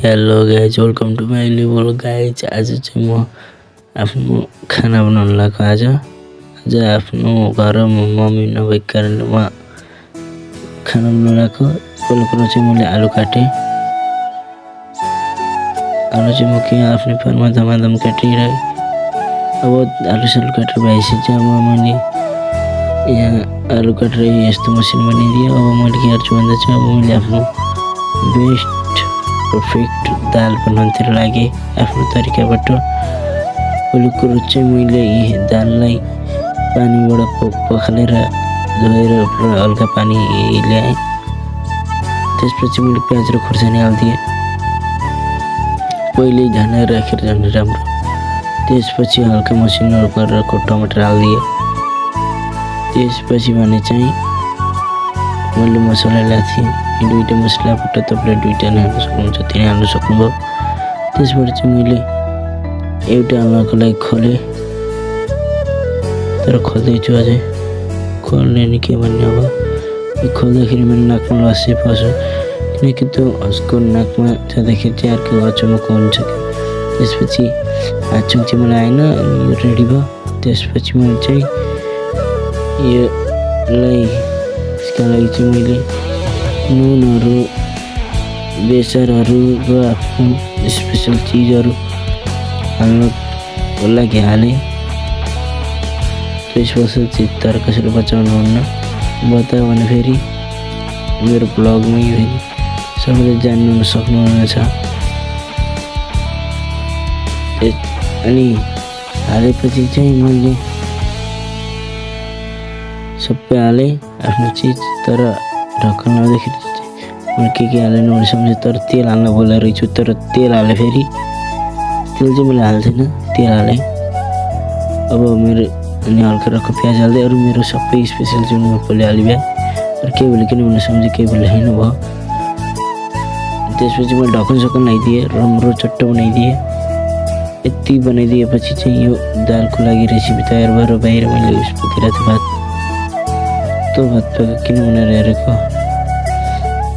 Hello guys, welcome to my लिबल guys. आज चाहिँ म आफ्नो खाना बनाउन लागेको। आज आफ्नो घरमा मम्मी नभएको कारणले म खाना बनाउन लागेको। पहिलो कुरो चाहिँ मैले आलु काटेँ। आलु चाहिँ म के आफ्नै फोनमा धमाधम काटिरहेँ। अब आलु सालु काटेर भएपछि चाहिँ अब मैले यहाँ आलु काटेर यस्तो मसिन बनाइदिएँ। अब मैले के गर्छु भन्दा चाहिँ अब मैले आफ्नो बेस्ट पर्फेक्ट दाल बनाउनतिर लागेँ आफ्नो तरिकाबाट। पहिलो कुरो चाहिँ मैले दाललाई पानीबाट पखालेर धोएर हल्का पानी ल्याएँ। त्यसपछि मैले प्याज र खुर्सानी हालिदिएँ, पहिले झानेर राखेर झन् राम्रो। त्यसपछि हल्का मसिनो गरेर टमाटर हालिदिएँ। त्यसपछि भने चाहिँ मैले मसला ल्याएको थिएँ। दुईवटा मसलाबाट तपाईँले दुईवटा नै हाल्न सक्नुहुन्छ, तिन हाल्न सक्नुभयो। त्यसबाट चाहिँ मैले एउटा हाल्नको लागि खोलेँ, तर खोल्दैछु अझै खोल्ने नि के भन्ने। अब यो खोल्दाखेरि मेरो नाकमा लस्सी पस्यो, किनकि त्यो उसको नाकमा जाँदाखेरि चाहिँ अर्को अचम्मको हुन्छ। त्यसपछि हातचुङ चाहिँ मलाई आएन, यो रेडी भयो। त्यसपछि मैले चाहिँ यसलाई यसका लागि चाहिँ मैले नुनहरू, बेसारहरू र आफ्नो स्पेसल चिजहरू हाल्नको लागि हालेँ। त्यसपछि तर कसैले बचाउनुहुन्न बतायो भने फेरि मेरो ब्लगमै फेरि सबैले जान्नु सक्नुहुनेछ। अनि हालेपछि चाहिँ मैले सबै हालेँ आफ्नो चिज, तर ढक्कन लाउँदाखेरि मैले के हालेन भने सम्झेँ। तर तेल हाल्न बोलेको रहेछु, तर तेल हालेँ। फेरि तेल चाहिँ मैले हाल्थेन, तेल हालेँ। अब मेरो अनि हल्का रक्क प्याज हाल्दै अरू मेरो सबै स्पेसल जुन म पहिले हालिभएँ। तर केही भएन किन भने सम्झेँ, केही भएन भयो। त्यसपछि मैले ढक्कन सक्कन लगाइदिएँ, राम्रो चट्टो बनाइदिएँ। यति बनाइदिएपछि चाहिँ यो दालको लागि रेसिपी तयार भएर बाहिर मैले उस पुगेर थियो भात। त्यो भात पाएको किन भनेर हेरेको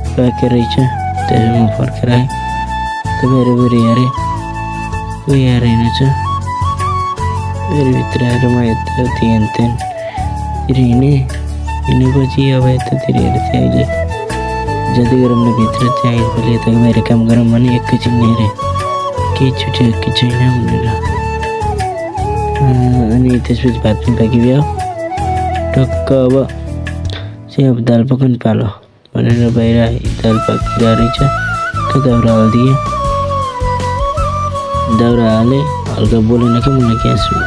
पाके रहेछ। त्यसपछि म फर्केर आएँ, त्यो बाहिर हेरेँ, कोही आएर हिँडेछ। फेरि भित्र आएर म यताउति हेनतेनतिर हिँडेपछि अब यतातिर हेरेको थिएँ। अहिले जति गरौँ न भित्र चाहिँ अहिले यता बाहिर काम गरौँ भने एकैछिन हेरेँ केही छुट्यो कि छैन भनेर। अनि त्यसपछि भात पनि पाकिभयो टक्क। अब चाहिँ अब दाल पकाउनु पालो भनेर बाहिर दाल पाकिरहेको रहेछ। दाउरा हालिदिएँ, दाउरा हालेँ। हल्का बोलेन कि मलाई ग्यासमा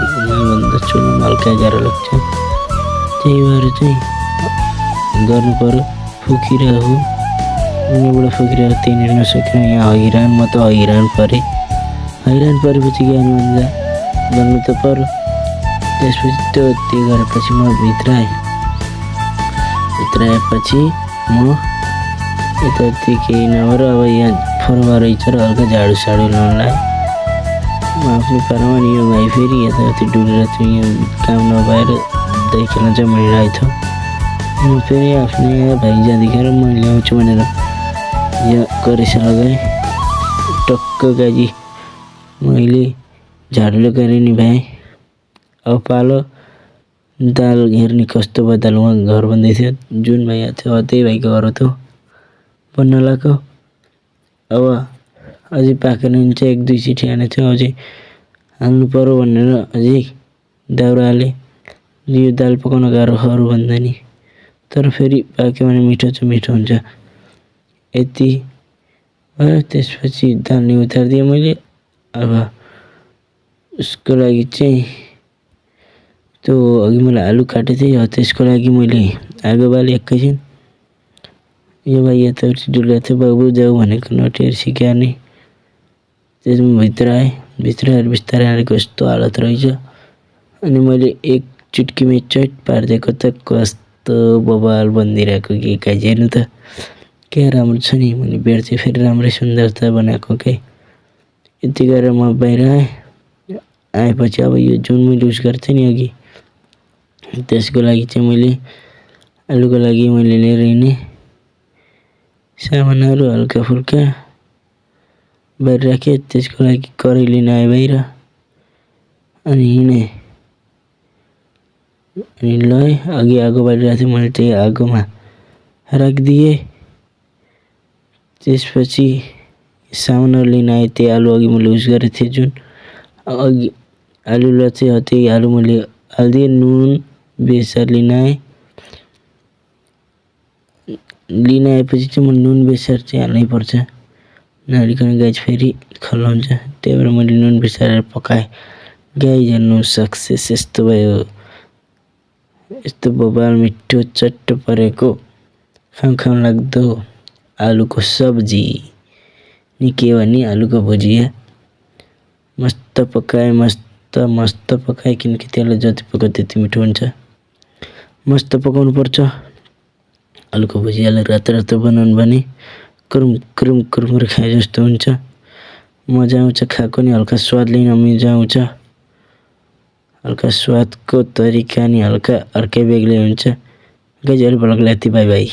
भन्दा चुलोमा हल्का गाह्रो लाग्छ, त्यही भएर चाहिँ गर्नु पऱ्यो। फुकिरहेको यहाँबाट फुकिरहेको त्यहाँनिर नसकेर यहाँ हैरान, म त हैरान परेँ। हैरान परेपछि ज्ञान भन्छ गर्नु त पऱ्यो। त्यसपछि त्यो गरेपछि म भित्र आएँ। भित्र आएपछि म यताउति केही नभएर अब यहाँ फरुवा रहेछ र हल्का झाडु साडु लाउनलाई म आफ्नो पारमा नि यो भाइ फेरि यताउति डुलेर थियो। यहाँ काम नभएर दही खेल्न चाहिँ भइरहेको थियो। म फेरि आफ्नै भाइ जाँदैखेर म ल्याउँछु भनेर यहाँ करेसा लगाएँ टक्क। गाजी मैले झाडुले गरेँ नि भाइ। अब पालो दाल हेर्ने कस्तो भयो। दाल उहाँ घर बन्दै थियो, जुन भाइ आएको थियो त्यही भाइको घर हो त्यो बन्न लाग्यो। अब अझै पाकेन भने चाहिँ एक दुई सिटी हानेको थियो, अझै हाल्नु पऱ्यो भनेर अझै दाउरा हालेँ। यो दाल पकाउन गाह्रो अरू भन्दा नि, तर फेरि पाक्यो भने मिठो चाहिँ मिठो हुन्छ। यति भयो। त्यसपछि दाल नि उतारिदिएँ मैले। अब उसको लागि चाहिँ त्यो अघि मैले आलु काटेको थिएँ, त्यसको लागि मैले आगो बालेँ एकैछिन। यो भाइ यताउति डुलेको थियो, बाबु जाऊ भनेको नटेर सिक्या नि। त्यसमा भित्र आएँ। भित्र आएर बिस्तारै आएर कस्तो हालत रहेछ। अनि मैले एक चुट्कीमै चट पारिदिएको त कस्तो बबाल बनिदिरहेको कि गाइज हेर्नु त क्या राम्रो छ नि। मैले बेड चाहिँ फेरि राम्रै सुन्दरता बनाएको के। यति गरेर म बाहिर आएपछि अब यो जुन मैले युज गरेको थिएँ नि अघि, त्यसको लागि चाहिँ मैले आलुको लागि मैले लिएर हिँडेँ सामानहरू हल्का फुल्का। बाहिर राखेँ। त्यसको लागि कराही लिन आएँ बाहिर अनि हिँडेँ। अनि लगाएँ, अघि आगो बालिरहेको थियो, मैले त्यही आगोमा राखिदिएँ। त्यसपछि सामानहरू लिन आएँ, त्यही आलु अघि मैले युज गरेको थिएँ जुन अघि आलुलाई चाहिँ त्यही आलु मैले हालिदिएँ। नुन बेसार लिन आएँ। लिन आएपछि चाहिँ म नुन बेसार चाहिँ हाल्नै पर्छ, नहालिकन गाइज फेरि खल्ला हुन्छ। त्यही भएर मैले नुन बेसारेर पकाएँ। गाइज हेर्नु सक्सेस यस्तो भयो, यस्तो बबाल मिठो चट्टो परेको खाउँ लाग्दो आलुको सब्जी नि के भने आलुको भुजिया मस्त पकाएँ, मस्त पकाएँ। किनकि त्यसलाई जति पकायो त्यति मिठो हुन्छ। मस्त पकाउनु पर्छ आलुको भुजियालाई। रातो बनाउनु भने कुरुम कुरुम कुरुम खाए जस्तो हुन्छ, मजा आउँछ। खाएको नि हल्का स्वाद लिन मजा आउँछ। हल्का स्वादको तरिका नि हल्का अर्कै बेग्लै हुन्छ। गाइज अरू भ्लगलाई यति, बाई बाई।